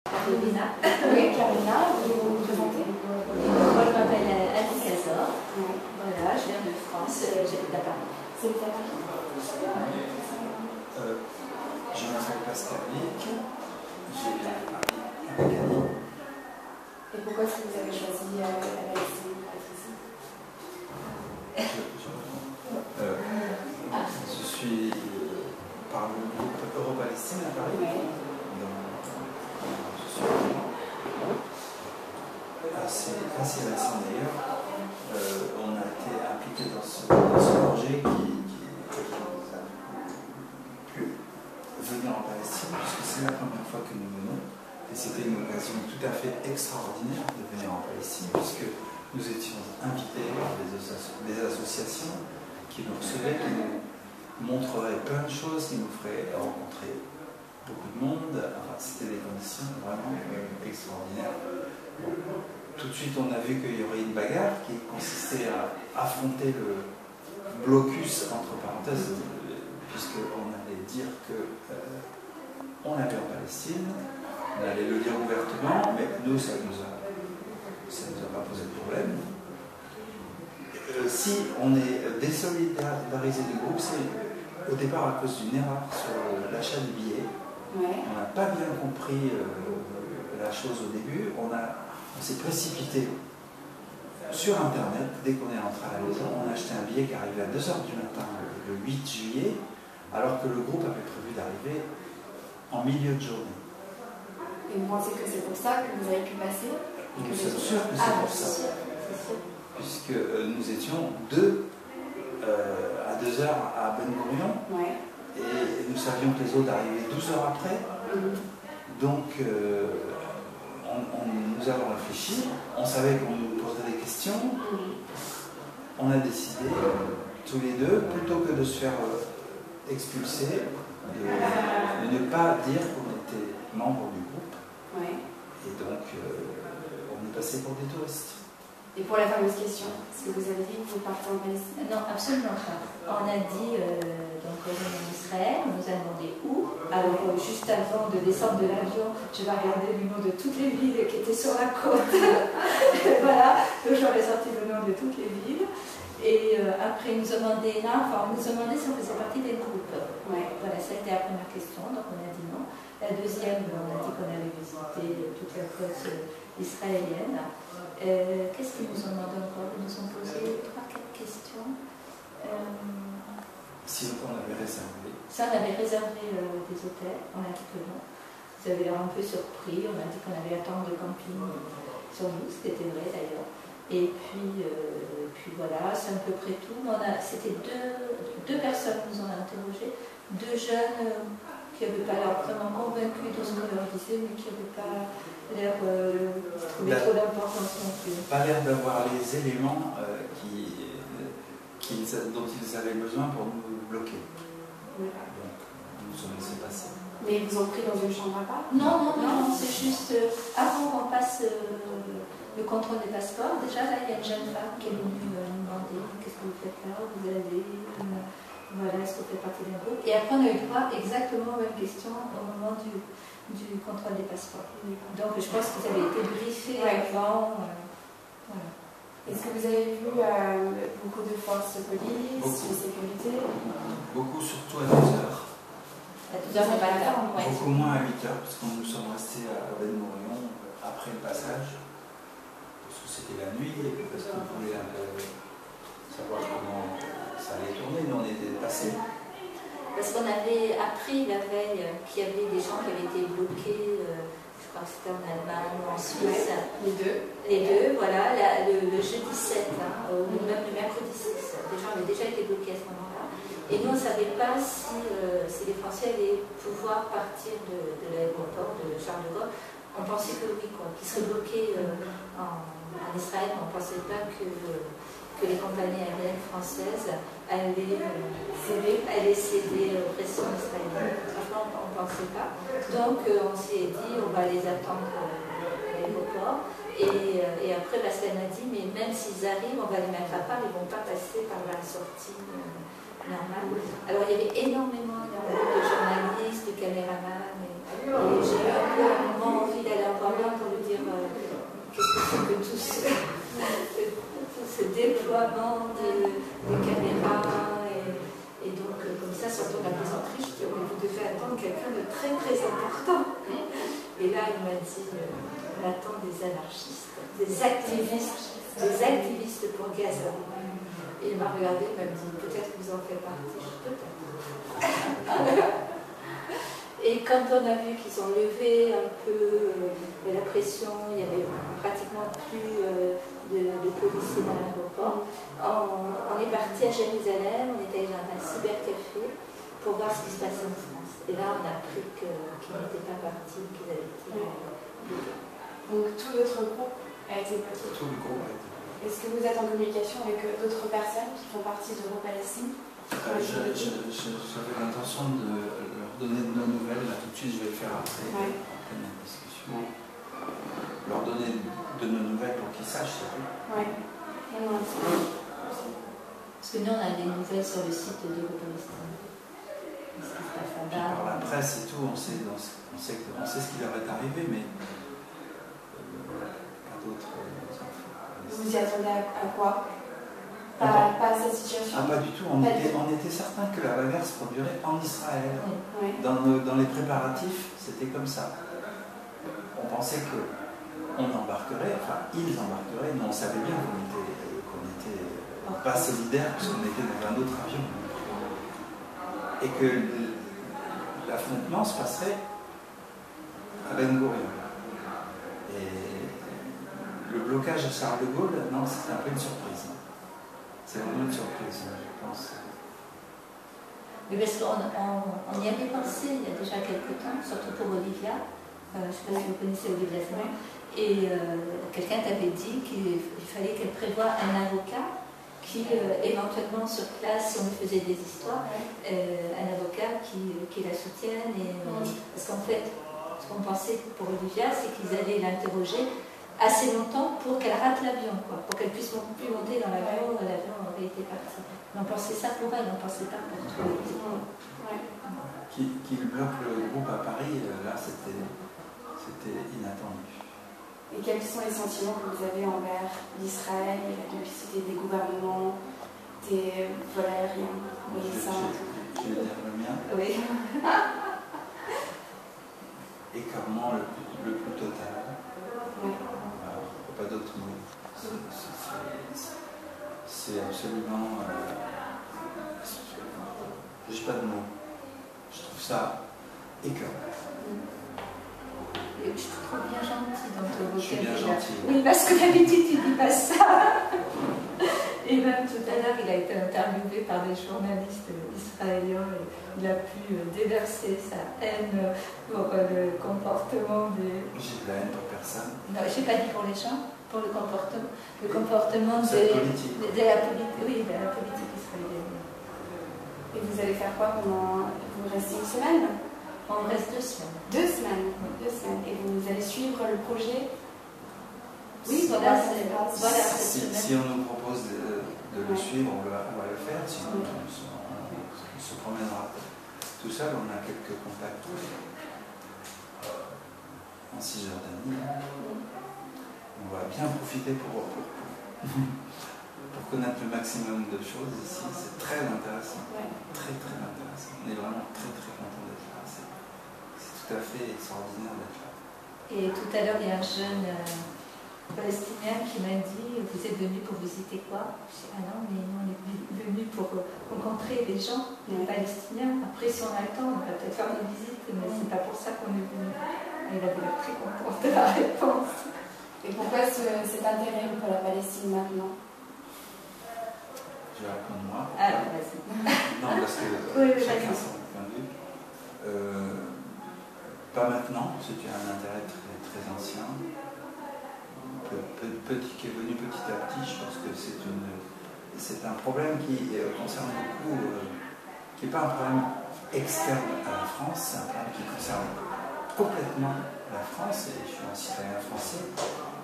Carolina. Oui, Carolina, vous vous présentez? Moi, je m'appelle Annie Cazor. Voilà, je viens de France, j'habite à Paris. C'est le Paris. Je m'appelle Pascal Lick, j'ai avec Annie. Et pourquoi est-ce que vous avez choisi la Palestine pour être ici? Je suis par le groupe Euro-Palestine à Paris. Je suis assez récent d'ailleurs. On a été impliqué dans ce projet qui nous a plu venir en Palestine, puisque c'est la première fois que nous venons. Et c'était une occasion tout à fait extraordinaire de venir en Palestine, puisque nous étions invités par des associations qui nous recevaient, qui nous montreraient plein de choses, qui nous feraient rencontrer beaucoup de monde. Enfin, c'était des conditions vraiment extraordinaires. Bon, tout de suite, on a vu qu'il y aurait une bagarre qui consistait à affronter le blocus, entre parenthèses, puisqu'on allait dire qu'on allait en Palestine, on allait le dire ouvertement, mais nous, ça nous a pas posé de problème. Si on est désolidarisé du groupe, c'est au départ à cause d'une erreur sur l'achat des billets. On n'a pas bien compris la chose au début. On s'est précipité sur Internet. Dès qu'on est rentré à la maison, on a acheté un billet qui arrivait à 2h du matin le 8 juillet, alors que le groupe avait prévu d'arriver en milieu de journée. Et vous pensez que c'est pour ça que vous avez pu passer? Nous sommes sûrs que c'est pour ça. Puisque nous étions à 2h à Ben Gurion, et nous savions que les autres arrivaient 12 heures après. Donc, nous avons réfléchi, on savait qu'on nous poserait des questions. On a décidé, tous les deux, plutôt que de se faire expulser, de ne pas dire qu'on était membre du groupe. Et donc, on est passé pour des touristes. Et pour la fameuse question, est-ce que vous avez dit que vous partez en Palestine? Non, absolument pas. On a dit, donc on est en Israël, on nous a demandé où. Alors, juste avant de descendre de l'avion, je vais regarder le nom de toutes les villes qui étaient sur la côte. Voilà, donc j'aurais sorti le nom de toutes les villes. Et après, ils nous ont demandé, on nous a demandé si on faisait partie des groupes. Voilà, ça a été la première question, donc on a dit non. La deuxième, on a dit qu'on allait visiter toute la côte israélienne. Qu'est-ce qu'ils nous ont demandé encore? Ils nous ont posé 3-4 questions. Si on avait réservé. Ça, on avait réservé des hôtels, on a dit que non. Ils avaient l'air un peu surpris, on a dit qu'on allait attendre le camping sur nous, c'était vrai d'ailleurs. Et puis voilà, c'est à peu près tout. C'était deux personnes qui nous ont interrogés, deux jeunes qui n'avaient pas l'air vraiment convaincus de ce qu'on leur disait, mais qui n'avaient pas l'air trouver trop d'importance non plus. Pas l'air d'avoir les éléments dont ils avaient besoin pour nous bloquer. Donc, nous nous sommes laissés passer. Mais ils vous ont pris dans une chambre à part? Non, c'est juste avant qu'on passe le contrôle des passeports. Déjà, là, il y a une jeune femme qui est venue nous demander qu'est-ce que vous faites là, vous avez. Voilà, est-ce que vous faites partie d'un groupe? Et après, on a eu droit exactement aux mêmes questions au moment du contrôle des passeports. Donc, je pense qu'ils avaient été briefés avant. Voilà. Est-ce que vous avez vu beaucoup de forces de police, de sécurité? Beaucoup, surtout à 2h. À 2h du matin, beaucoup moins à 8h, parce que nous sommes restés à Ben Gurion après le passage, parce que c'était la nuit, et parce qu'on voulait un peu savoir comment ça allait tourner. Nous, on était passés. Parce qu'on avait appris la veille qu'il y avait des gens qui avaient été bloqués, je crois que c'était en Allemagne ou en Suisse. Les deux. Les deux, voilà, le jeudi 7, ou même le mercredi 6. Les gens avaient déjà été bloqués à ce moment-là. Et nous, on ne savait pas si les Français allaient pouvoir partir de l'aéroport de Charles de Gaulle. On pensait que oui, qu'ils seraient bloqués en Israël, mais on ne pensait pas que les compagnies aériennes françaises allaient céder aux pressions israéliennes. Franchement, on ne pensait pas. Donc, on s'est dit, on va les attendre à l'aéroport. Et après, Pascal m'a dit, mais même s'ils arrivent, on va les mettre à part, ils ne vont pas passer par la sortie normale. Alors, il y avait énormément de journalistes, de caméramans, et j'ai eu un peu un moment envie d'aller Ben-Gurion pour lui dire qu'est-ce que c'est que tout ce déploiement de caméras. Et donc, comme ça, surtout la plaisanterie, je dis, oh, vous devez attendre quelqu'un de très très important. Et là, il m'a dit, on attend des anarchistes, des activistes pour Gaza. Et il m'a regardé, il m'a dit, peut-être que vous en faites partie, peut-être. Et quand on a vu qu'ils ont levé un peu la pression, il n'y avait pratiquement plus de policiers dans l'aéroport, on est parti à Jérusalem, on était allé dans un cybercafé pour voir ce qui se passait en France. Et là, on a appris qu'ils n'étaient pas partis, qu'ils avaient été bloqués. Donc tout votre groupe a été bloqué. Tout le groupe a été bloqué. Est-ce que vous êtes en communication avec d'autres personnes qui font partie d'Europalestine? J'avais l'intention de leur donner de nos nouvelles, là tout de suite, je vais le faire après la discussion. Ouais. Leur donner de nos nouvelles pour qu'ils sachent, c'est tout. Oui. Parce que nous, on a des nouvelles sur le site d'Europalestine. Par la presse et tout, on sait ce qui leur est arrivé, mais pas d'autres infos. Vous vous y attendez à quoi? Pas à cette situation? Ah, pas du tout. On était certain que la bagarre se produirait en Israël. Oui. Dans les préparatifs, c'était comme ça. On pensait qu'on embarquerait, enfin, ils embarqueraient, mais on savait bien qu'on était pas solidaires puisqu'on était dans un autre avion. Et que l'affrontement se passerait à Ben Gurion. Et le blocage à Charles de Gaulle, non, c'était un peu une surprise. C'est vraiment une surprise, je pense. Mais parce qu'on y avait pensé il y a déjà quelques temps, surtout pour Olivia. Je ne sais pas si vous connaissez Olivia Simon. Et quelqu'un t'avait dit qu'il fallait qu'elle prévoie un avocat qui, éventuellement sur place, si on lui faisait des histoires, un avocat qui la soutienne. Parce qu'en fait, ce qu'on pensait pour Olivia, c'est qu'ils allaient l'interroger assez longtemps pour qu'elle rate l'avion, pour qu'elle puisse plus monter dans l'avion, l'avion aurait été parti. On pensait ça pour elle, on ne pensait pas pour tout le monde. Qu'il bloque le groupe à Paris, là, c'était inattendu. Et quels sont les sentiments que vous avez envers l'Israël et la complicité des gouvernements, des vols aériens? Je vais dire le mien. Oui. Écartement le plus total. Oui. Pas d'autres mots. C'est absolument. Je n'ai pas de mots. Je trouve ça écœurant. Je te trouve bien gentil dans ton vocabulaire. Je suis bien gentil. Oui, parce que d'habitude, tu ne dis pas ça. Et même tout à l'heure, il a été interviewé par des journalistes israéliens et il a pu déverser sa haine pour le comportement des... J'ai de la haine pour personne. Non, je n'ai pas dit pour les gens, pour le comportement de la politique. Oui, de la politique israélienne. Et vous allez faire quoi pendant... Vous restez une semaine? On reste 2 semaines. 2 semaines. 2 semaines. Et vous allez suivre le projet? Oui, voilà. Si on nous propose de le suivre, on va le faire. Sinon, on se promènera tout seul. On a quelques contacts en Cisjordanie. On va bien profiter pour connaître le maximum de choses ici. C'est très intéressant. Très, très intéressant. On est vraiment très, très content d'être là. C'est tout à fait extraordinaire d'être là. Et tout à l'heure, il y a un jeune palestinien qui m'a dit, vous êtes venu pour visiter quoi? Je dis, ah non, mais nous, on est venu pour rencontrer les gens, les Palestiniens. Après, si on a le temps, on va peut-être faire une visite, mais c'est pas pour ça qu'on est venu. Il avait l'air très content de la réponse. Et pourquoi cet intérêt pour la Palestine maintenant? Je vais répondre moi. Alors, vas-y. Non, parce que chacun son point de vue. Pas maintenant, c'est un intérêt très, très ancien, qui est venu petit à petit. Je pense que c'est un problème qui concerne beaucoup, qui n'est pas un problème externe à la France, c'est un problème qui concerne complètement la France, et je suis un citoyen français,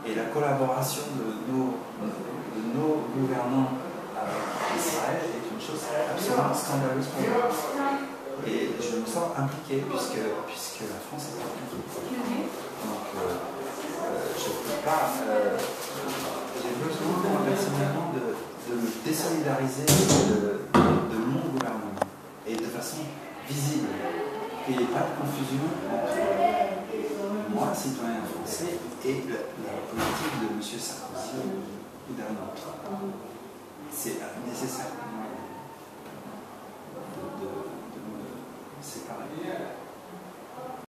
et la collaboration de nos gouvernants avec Israël est une chose absolument scandaleuse pour nous. Et je me sens impliqué puisque la France est impliquée. Donc je ne peux pas. J'ai besoin, moi, personnellement, de me désolidariser de mon gouvernement et de façon visible. Qu'il n'y ait pas de confusion entre moi, citoyen français, et la politique de M. Sarkozy ou d'un autre. C'est nécessaire pour moi.